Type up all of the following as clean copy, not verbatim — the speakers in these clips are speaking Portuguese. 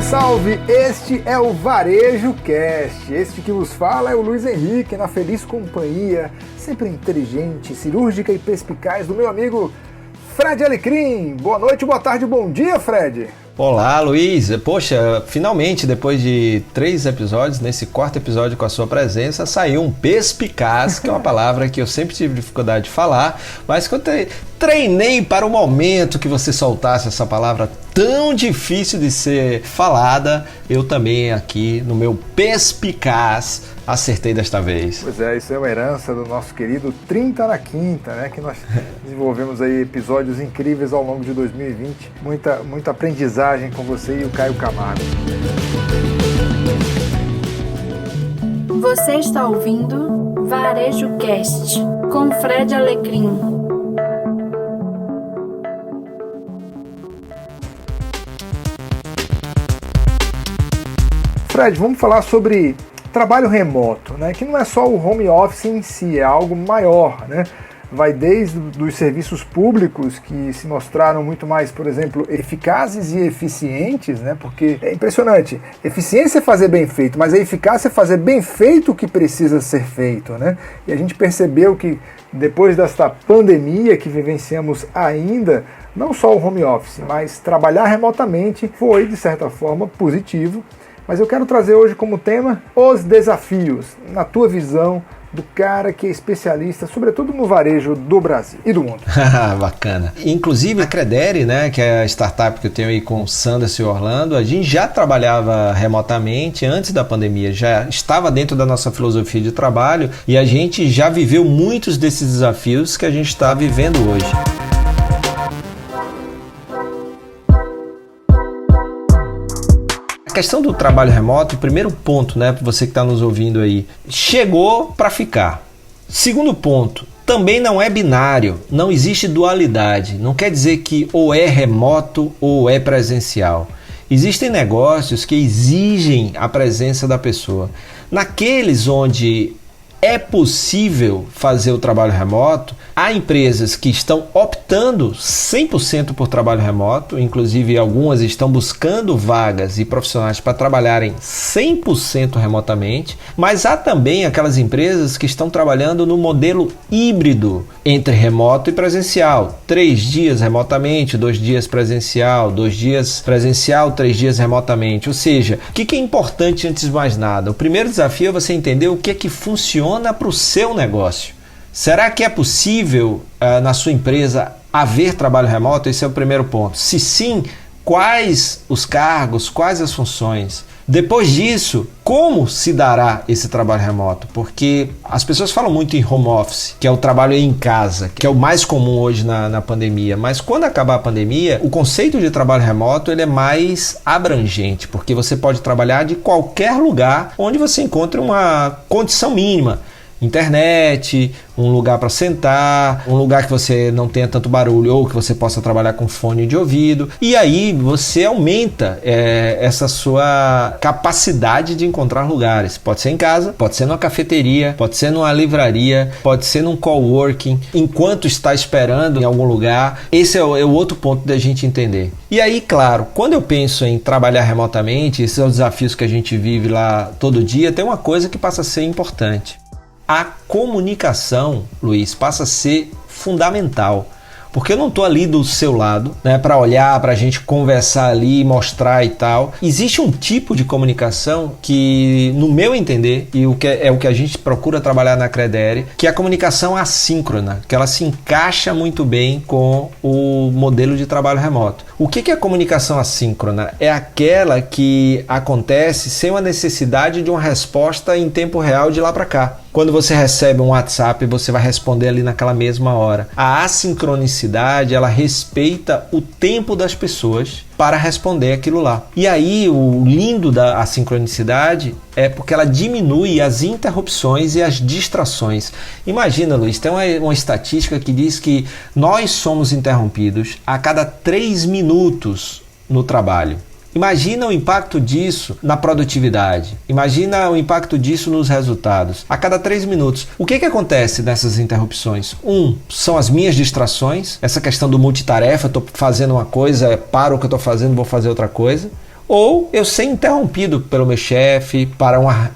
salve! Este é o Varejo Cast. Este que vos fala é o Luiz Henrique, na feliz companhia, sempre inteligente, cirúrgica e perspicaz do meu amigo Fred Alecrim. Boa noite, boa tarde, bom dia, Fred! Olá, Luiz. Poxa, finalmente, depois de 3 episódios, nesse 4º episódio com a sua presença, saiu um perspicaz, que é uma palavra que eu sempre tive dificuldade de falar, mas que eu treinei para o momento que você soltasse essa palavra tão difícil de ser falada, eu também aqui no meu perspicaz acertei desta vez. Pois é, isso é uma herança do nosso querido 30 na Quinta, né? Que nós desenvolvemos aí episódios incríveis ao longo de 2020. Muita aprendizagem com você e o Caio Camargo. Você está ouvindo Varejo Cast com Fred Alecrim. Fred, vamos falar sobre trabalho remoto, né? Que não é só o home office em si, é algo maior, né? Vai desde os serviços públicos que se mostraram muito mais, por exemplo, eficazes e eficientes, né? Porque é impressionante, eficiência é fazer bem feito, mas a eficácia é fazer bem feito o que precisa ser feito, né? E a gente percebeu que depois desta pandemia que vivenciamos ainda, não só o home office, mas trabalhar remotamente foi, de certa forma, positivo. Mas eu quero trazer hoje como tema os desafios, na tua visão, do cara que é especialista, sobretudo no varejo do Brasil e do mundo. Bacana. Inclusive a Credere, né, que é a startup que eu tenho aí com o Sanders e Orlando, a gente já trabalhava remotamente antes da pandemia, já estava dentro da nossa filosofia de trabalho e a gente já viveu muitos desses desafios que a gente está vivendo hoje. A questão do trabalho remoto, o primeiro ponto, né, para você que está nos ouvindo aí, chegou para ficar. Segundo ponto, também não é binário, não existe dualidade. Não quer dizer que ou é remoto ou é presencial. Existem negócios que exigem a presença da pessoa. Naqueles onde é possível fazer o trabalho remoto, há empresas que estão optando 100% por trabalho remoto, inclusive algumas estão buscando vagas e profissionais para trabalharem 100% remotamente, mas há também aquelas empresas que estão trabalhando no modelo híbrido entre remoto e presencial. 3 dias remotamente, 2 dias presencial, 2 dias presencial, 3 dias remotamente. Ou seja, o que é importante antes de mais nada? O primeiro desafio é você entender o que é que funciona para o seu negócio. Será que é possível na sua empresa haver trabalho remoto? Esse é o primeiro ponto. Se sim, quais os cargos, quais as funções? Depois disso, como se dará esse trabalho remoto? Porque as pessoas falam muito em home office, que é o trabalho em casa, que é o mais comum hoje na pandemia. Mas quando acabar a pandemia, o conceito de trabalho remoto ele é mais abrangente, porque você pode trabalhar de qualquer lugar onde você encontre uma condição mínima. Internet, um lugar para sentar, um lugar que você não tenha tanto barulho ou que você possa trabalhar com fone de ouvido. E aí você aumenta essa sua capacidade de encontrar lugares. Pode ser em casa, pode ser numa cafeteria, pode ser numa livraria, pode ser num coworking, enquanto está esperando em algum lugar. Esse é o outro ponto da gente entender. E aí, claro, quando eu penso em trabalhar remotamente, esses são os desafios que a gente vive lá todo dia, tem uma coisa que passa a ser importante. A comunicação, Luiz, passa a ser fundamental, porque eu não estou ali do seu lado, né, para olhar, para a gente conversar ali, mostrar e tal. Existe um tipo de comunicação que, no meu entender, e o que a gente procura trabalhar na Credere, que é a comunicação assíncrona, que ela se encaixa muito bem com o modelo de trabalho remoto. O que é a comunicação assíncrona? É aquela que acontece sem uma necessidade de uma resposta em tempo real de lá para cá. Quando você recebe um WhatsApp, você vai responder ali naquela mesma hora. A assincronicidade, ela respeita o tempo das pessoas para responder aquilo lá. E aí, o lindo da assincronicidade é porque ela diminui as interrupções e as distrações. Imagina, Luiz, tem uma estatística que diz que nós somos interrompidos a cada 3 minutos no trabalho. Imagina o impacto disso na produtividade. Imagina o impacto disso nos resultados. A cada 3 minutos. O que acontece nessas interrupções? São as minhas distrações. Essa questão do multitarefa. Estou fazendo uma coisa, paro o que eu estou fazendo, vou fazer outra coisa. ou eu ser interrompido pelo meu chefe para uma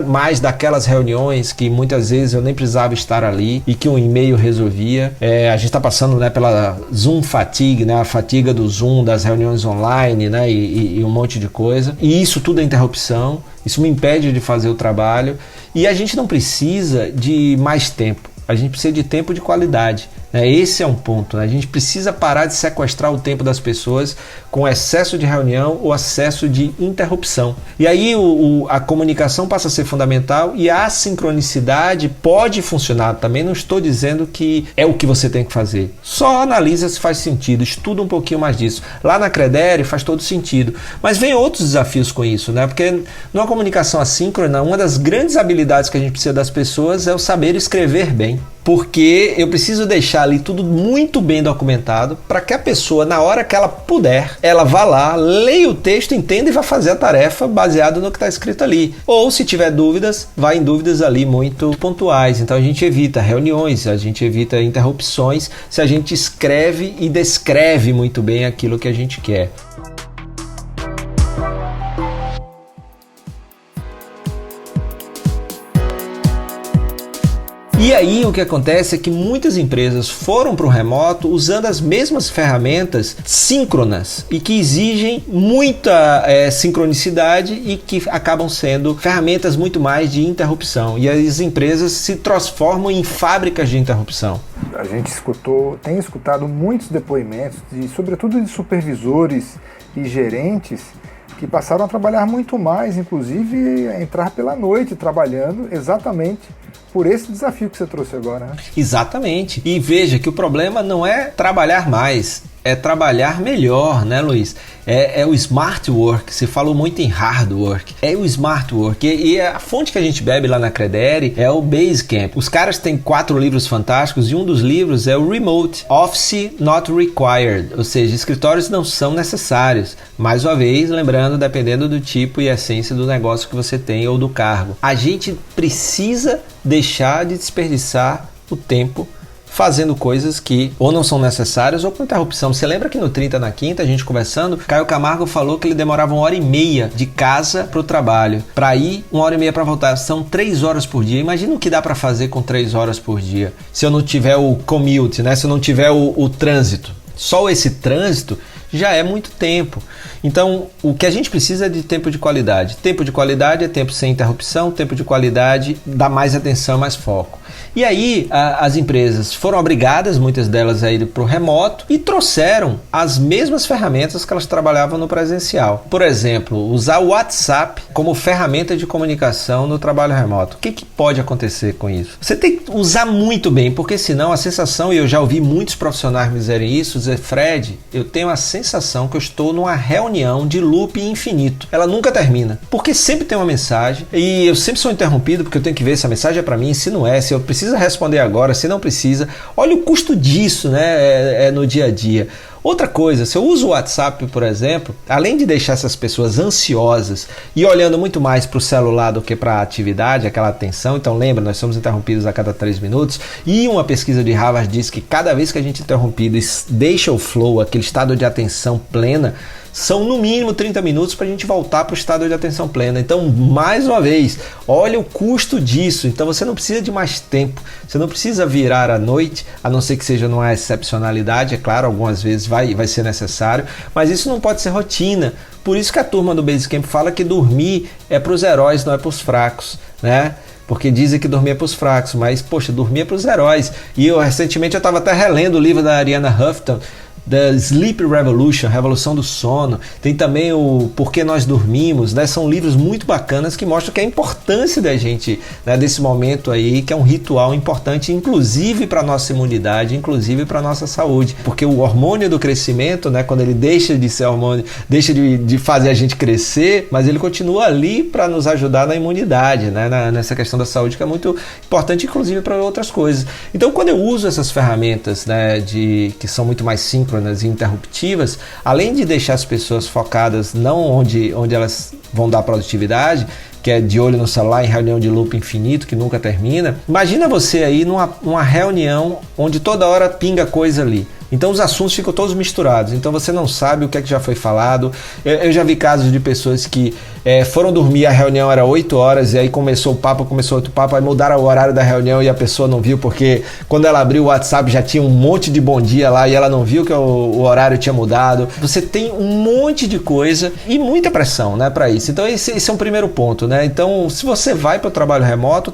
mais daquelas reuniões que muitas vezes eu nem precisava estar ali e que um e-mail resolvia. A gente está passando, né, pela Zoom fatigue, né, a fatiga do Zoom, das reuniões online, né, e um monte de coisa. E isso tudo é interrupção, isso me impede de fazer o trabalho. E a gente não precisa de mais tempo, a gente precisa de tempo de qualidade. Esse é um ponto, né? A gente precisa parar de sequestrar o tempo das pessoas com excesso de reunião ou excesso de interrupção. E aí a comunicação passa a ser fundamental e a sincronicidade pode funcionar. Também não estou dizendo que é o que você tem que fazer. Só analisa se faz sentido, estuda um pouquinho mais disso. Lá na Credere faz todo sentido. Mas vem outros desafios com isso, né? Porque numa comunicação assíncrona, uma das grandes habilidades que a gente precisa das pessoas é o saber escrever bem. Porque eu preciso deixar ali tudo muito bem documentado para que a pessoa, na hora que ela puder, ela vá lá, leia o texto, entenda e vá fazer a tarefa baseado no que está escrito ali. Ou, se tiver dúvidas, vá em dúvidas ali muito pontuais. Então a gente evita reuniões, a gente evita interrupções se a gente escreve e descreve muito bem aquilo que a gente quer. E aí o que acontece é que muitas empresas foram para o remoto usando as mesmas ferramentas síncronas e que exigem muita sincronicidade e que acabam sendo ferramentas muito mais de interrupção. E as empresas se transformam em fábricas de interrupção. A gente tem escutado muitos depoimentos, sobretudo de supervisores e gerentes, que passaram a trabalhar muito mais, inclusive a entrar pela noite trabalhando exatamente por esse desafio que você trouxe agora, né? Exatamente. E veja que o problema não é trabalhar mais, é trabalhar melhor, né, Luiz? É o smart work, se falou muito em hard work, é o smart work. E a fonte que a gente bebe lá na Credere é o Basecamp. Os caras têm 4 livros fantásticos e um dos livros é o Remote Office Not Required, ou seja, escritórios não são necessários. Mais uma vez, lembrando, dependendo do tipo e essência do negócio que você tem ou do cargo. A gente precisa deixar de desperdiçar o tempo fazendo coisas que ou não são necessárias ou com interrupção. Você lembra que no 30 na Quinta, a gente conversando, Caio Camargo falou que ele demorava 1h30 de casa para o trabalho. Para ir, 1h30 para voltar. São 3 horas por dia. Imagina o que dá para fazer com 3 horas por dia. Se eu não tiver o commute, né? Se eu não tiver o trânsito. Só esse trânsito já é muito tempo. Então, o que a gente precisa é de tempo de qualidade. Tempo de qualidade é tempo sem interrupção, tempo de qualidade dá mais atenção, mais foco. E aí, as empresas foram obrigadas, muitas delas, a ir para o remoto e trouxeram as mesmas ferramentas que elas trabalhavam no presencial. Por exemplo, usar o WhatsApp como ferramenta de comunicação no trabalho remoto. O que pode acontecer com isso? Você tem que usar muito bem, porque senão a sensação, e eu já ouvi muitos profissionais me dizerem isso, dizer, Fred, eu tenho a sensação que eu estou numa reunião de loop infinito. Ela nunca termina, porque sempre tem uma mensagem e eu sempre sou interrompido porque eu tenho que ver se a mensagem é para mim, se não é, se eu preciso responder agora, se não precisa. Olha o custo disso, né, no dia a dia. Outra coisa, se eu uso o WhatsApp, por exemplo, além de deixar essas pessoas ansiosas e olhando muito mais para o celular do que para a atividade, aquela atenção, então lembra, nós somos interrompidos a cada 3 minutos e uma pesquisa de Harvard diz que cada vez que a gente é interrompido e deixa o flow, aquele estado de atenção plena, são no mínimo 30 minutos para a gente voltar para o estado de atenção plena. Então, mais uma vez, olha o custo disso. Então, você não precisa de mais tempo. Você não precisa virar à noite, a não ser que seja numa excepcionalidade. É claro, algumas vezes vai ser necessário, mas isso não pode ser rotina. Por isso que a turma do Basecamp fala que dormir é para os heróis, não é para os fracos, né? Porque dizem que dormir é para os fracos, mas, poxa, dormir é para os heróis. E recentemente eu estava até relendo o livro da Arianna Huffington, The Sleep Revolution, Revolução do Sono. Tem também o Porquê Nós Dormimos, né? São livros muito bacanas que mostram que a importância da gente, né, desse momento aí, que é um ritual importante, inclusive para a nossa imunidade, inclusive para a nossa saúde. Porque o hormônio do crescimento, né, quando ele deixa de ser hormônio, deixa de fazer a gente crescer, mas ele continua ali para nos ajudar na imunidade, né, nessa questão da saúde, que é muito importante, inclusive para outras coisas. Então, quando eu uso essas ferramentas, né, que são muito mais síncronas e interruptivas, além de deixar as pessoas focadas não onde elas vão dar produtividade, que é de olho no celular em reunião de loop infinito que nunca termina. Imagina você aí numa reunião onde toda hora pinga coisa ali. Então os assuntos ficam todos misturados, então você não sabe o que é que já foi falado. Eu já vi casos de pessoas que foram dormir, a reunião era 8 horas e aí começou outro papo, aí mudaram o horário da reunião e a pessoa não viu, porque quando ela abriu o WhatsApp já tinha um monte de bom dia lá e ela não viu que o horário tinha mudado. Você tem um monte de coisa e muita pressão, né, para isso. Então esse é um primeiro ponto, né? Então se você vai para o trabalho remoto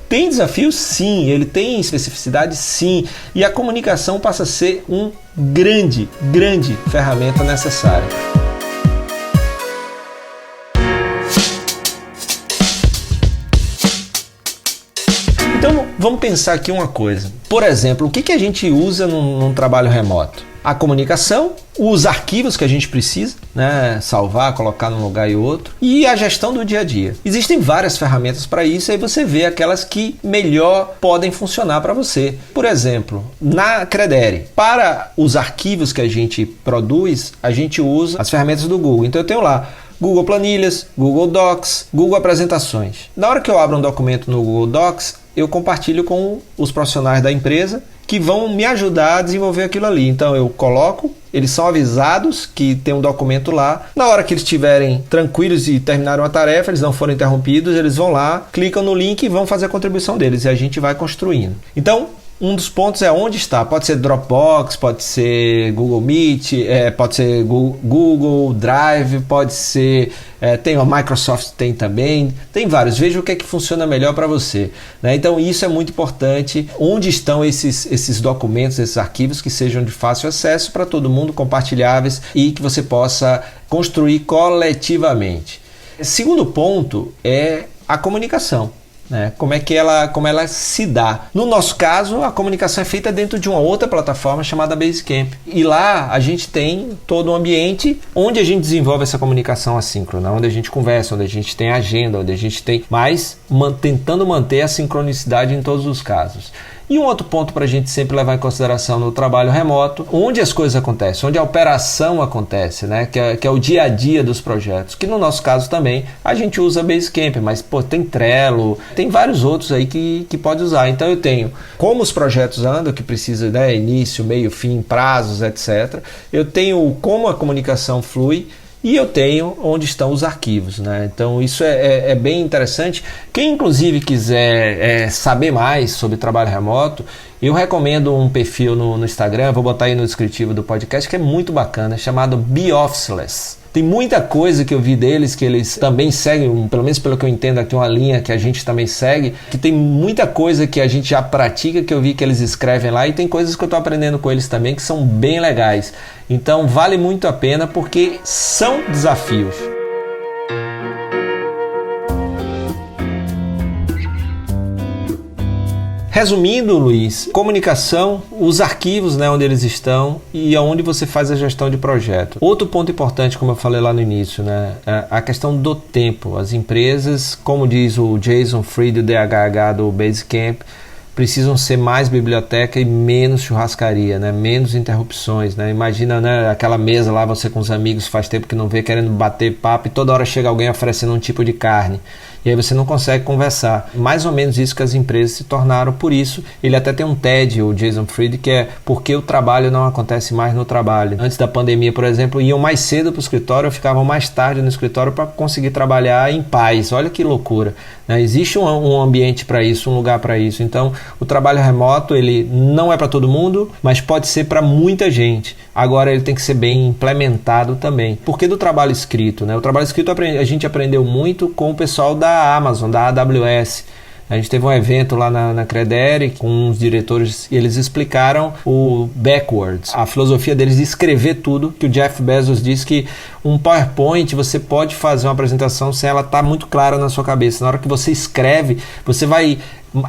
tem desafios, sim, ele tem especificidade, sim, e a comunicação passa a ser um grande ferramenta necessária. Então vamos pensar aqui uma coisa. Por exemplo, o que a gente usa num trabalho remoto? A comunicação, os arquivos que a gente precisa, né, salvar, colocar num lugar e outro, e a gestão do dia a dia. Existem várias ferramentas para isso, aí você vê aquelas que melhor podem funcionar para você. Por exemplo, na Credere, para os arquivos que a gente produz, a gente usa as ferramentas do Google. Então eu tenho lá Google Planilhas, Google Docs, Google Apresentações. Na hora que eu abro um documento no Google Docs, eu compartilho com os profissionais da empresa que vão me ajudar a desenvolver aquilo ali. Então eu coloco, eles são avisados que tem um documento lá. Na hora que eles estiverem tranquilos e terminaram a tarefa, eles não foram interrompidos, eles vão lá, clicam no link e vão fazer a contribuição deles. E a gente vai construindo. Então, um dos pontos é onde está. Pode ser Dropbox, pode ser Google Meet, pode ser Google Drive, pode ser... tem a Microsoft, tem também. Tem vários. Veja o que é que funciona melhor para você, né? Então isso é muito importante. Onde estão esses documentos, esses arquivos que sejam de fácil acesso para todo mundo, compartilháveis e que você possa construir coletivamente. Segundo ponto é a comunicação. Né? Como ela se dá. No nosso caso, a comunicação é feita dentro de uma outra plataforma chamada Basecamp. E lá a gente tem todo um ambiente onde a gente desenvolve essa comunicação assíncrona, onde a gente conversa, onde a gente tem agenda, onde a gente tem... Mas tentando manter a sincronicidade em todos os casos. E um outro ponto para a gente sempre levar em consideração no trabalho remoto, onde as coisas acontecem, onde a operação acontece, né? que é o dia a dia dos projetos, que no nosso caso também a gente usa Basecamp, mas tem Trello, tem vários outros aí que pode usar. Então eu tenho como os projetos andam, que precisa, né, início, meio, fim, prazos, etc. Eu tenho como a comunicação flui, e eu tenho onde estão os arquivos, né? Então isso é bem interessante. Quem inclusive quiser saber mais sobre trabalho remoto, eu recomendo um perfil no Instagram, vou botar aí no descritivo do podcast, que é muito bacana, chamado Be Officeless. Tem muita coisa que eu vi deles, que eles também seguem, pelo menos pelo que eu entendo aqui, uma linha que a gente também segue, que tem muita coisa que a gente já pratica, que eu vi que eles escrevem lá, e tem coisas que eu estou aprendendo com eles também, que são bem legais. Então vale muito a pena, porque são desafios. Resumindo, Luiz, comunicação, os arquivos, né, onde eles estão e aonde você faz a gestão de projeto. Outro ponto importante, como eu falei lá no início, né, é a questão do tempo. As empresas, como diz o Jason Fried, do DHH do Basecamp, precisam ser mais biblioteca e menos churrascaria, né? Menos interrupções, né? Imagina, né, aquela mesa lá, você com os amigos faz tempo que não vê, querendo bater papo e toda hora chega alguém oferecendo um tipo de carne. E aí você não consegue conversar. Mais ou menos isso que as empresas se tornaram. Por isso, ele até tem um TED, o Jason Fried, que é porque o trabalho não acontece mais no trabalho. Antes da pandemia, por exemplo, iam mais cedo para o escritório, ficavam mais tarde no escritório para conseguir trabalhar em paz. Olha que loucura, né? Existe um ambiente para isso, um lugar para isso. Então, o trabalho remoto, ele não é para todo mundo, mas pode ser para muita gente. Agora, ele tem que ser bem implementado também. Porque do trabalho escrito, né? O trabalho escrito a gente aprendeu muito com o pessoal da Amazon, da AWS. A gente teve um evento lá na Credere com uns diretores e eles explicaram o backwards, a filosofia deles de escrever tudo, que o Jeff Bezos disse que um PowerPoint você pode fazer uma apresentação sem ela estar muito clara na sua cabeça. Na hora que você escreve, você vai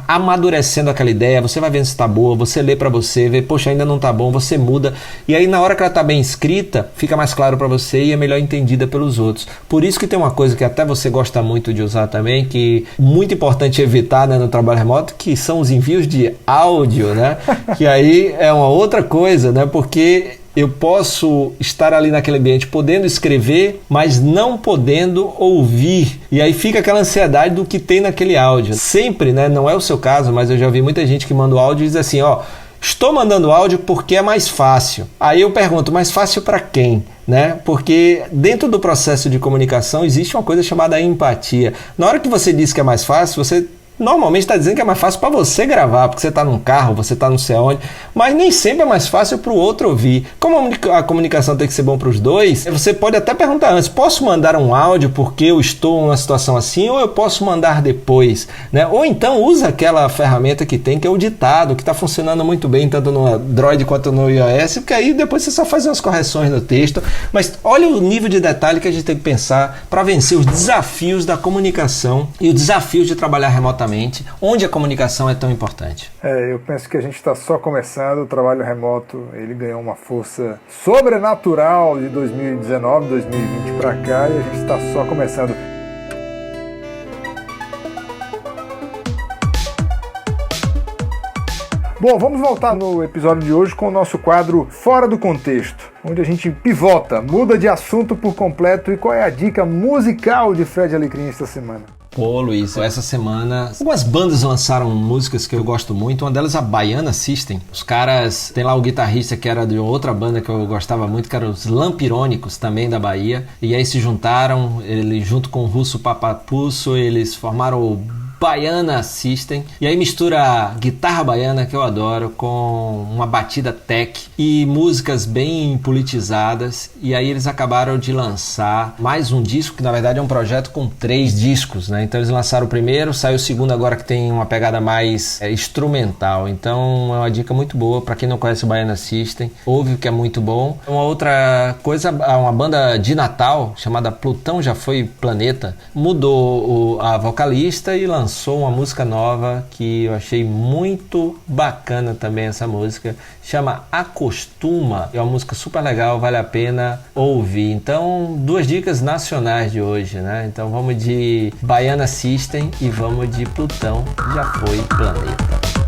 amadurecendo aquela ideia, você vai vendo se está boa, você lê para você, vê, poxa, ainda não está bom, você muda, e aí na hora que ela está bem escrita, fica mais claro para você e é melhor entendida pelos outros. Por isso que tem uma coisa que até você gosta muito de usar também, que é muito importante evitar, né, no trabalho remoto, que são os envios de áudio, né? Que aí é uma outra coisa, né? Porque eu posso estar ali naquele ambiente podendo escrever, mas não podendo ouvir. E aí fica aquela ansiedade do que tem naquele áudio. Sempre, né? Não é o seu caso, mas eu já vi muita gente que manda o áudio e diz assim, ó, Estou mandando áudio porque é mais fácil. Aí eu pergunto, mais fácil para quem? Né? Porque dentro do processo de comunicação existe uma coisa chamada empatia. Na hora que você diz que é mais fácil, você normalmente está dizendo que é mais fácil para você gravar, porque você está num carro, você está não sei onde, mas nem sempre é mais fácil para o outro ouvir. Como a comunicação tem que ser bom para os dois, você pode até perguntar antes, posso mandar um áudio porque eu estou em uma situação assim, ou eu posso mandar depois, né? Ou então usa aquela ferramenta que tem, que é o ditado, que está funcionando muito bem, tanto no Android quanto no iOS, porque aí depois você só faz umas correções no texto, mas olha o nível de detalhe que a gente tem que pensar para vencer os desafios da comunicação e o desafio de trabalhar remotamente, onde a comunicação é tão importante. Eu penso que a gente está só começando. O trabalho remoto, ele ganhou uma força sobrenatural de 2019, 2020 para cá, e a gente está só começando. Bom, vamos voltar no episódio de hoje com o nosso quadro Fora do Contexto, onde a gente pivota, muda de assunto por completo. E qual é a dica musical de Fred Alecrim esta semana? Pô, Luiz, essa semana algumas bandas lançaram músicas que eu gosto muito. Uma delas, a Baiana System. Os caras, tem lá o guitarrista que era de outra banda que eu gostava muito, que eram os Lampirônicos, também da Bahia. E aí se juntaram, ele junto com o Russo Papapusso, eles formaram o Baiana System, e aí mistura guitarra baiana, que eu adoro, com uma batida tech e músicas bem politizadas, e aí eles acabaram de lançar mais um disco, que na verdade é um projeto com 3 discos, né? Então eles lançaram o primeiro, saiu o segundo agora, que tem uma pegada mais instrumental, então é uma dica muito boa para quem não conhece o Baiana System, ouve, que é muito bom. Uma outra coisa, uma banda de Natal chamada Plutão Já Foi Planeta, mudou a vocalista e lançou uma música nova que eu achei muito bacana também. Essa música chama Acostuma, é uma música super legal, vale a pena ouvir. Então, 2 dicas nacionais de hoje, né? Então vamos de Baiana System e vamos de Plutão Já Foi Planeta.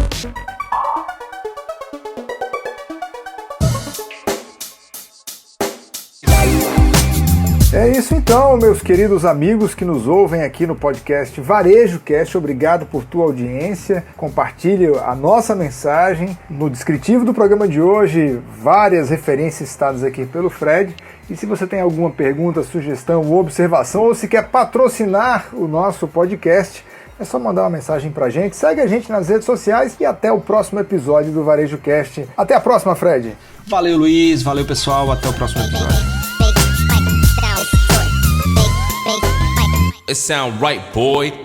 É isso então, meus queridos amigos que nos ouvem aqui no podcast Varejo Cast. Obrigado por tua audiência. Compartilhe a nossa mensagem. No descritivo do programa de hoje, várias referências citadas aqui pelo Fred. E se você tem alguma pergunta, sugestão ou observação, ou se quer patrocinar o nosso podcast, é só mandar uma mensagem pra gente. Segue a gente nas redes sociais e até o próximo episódio do Varejo Cast. Até a próxima, Fred. Valeu, Luiz. Valeu, pessoal. Até o próximo episódio. It sound right, boy.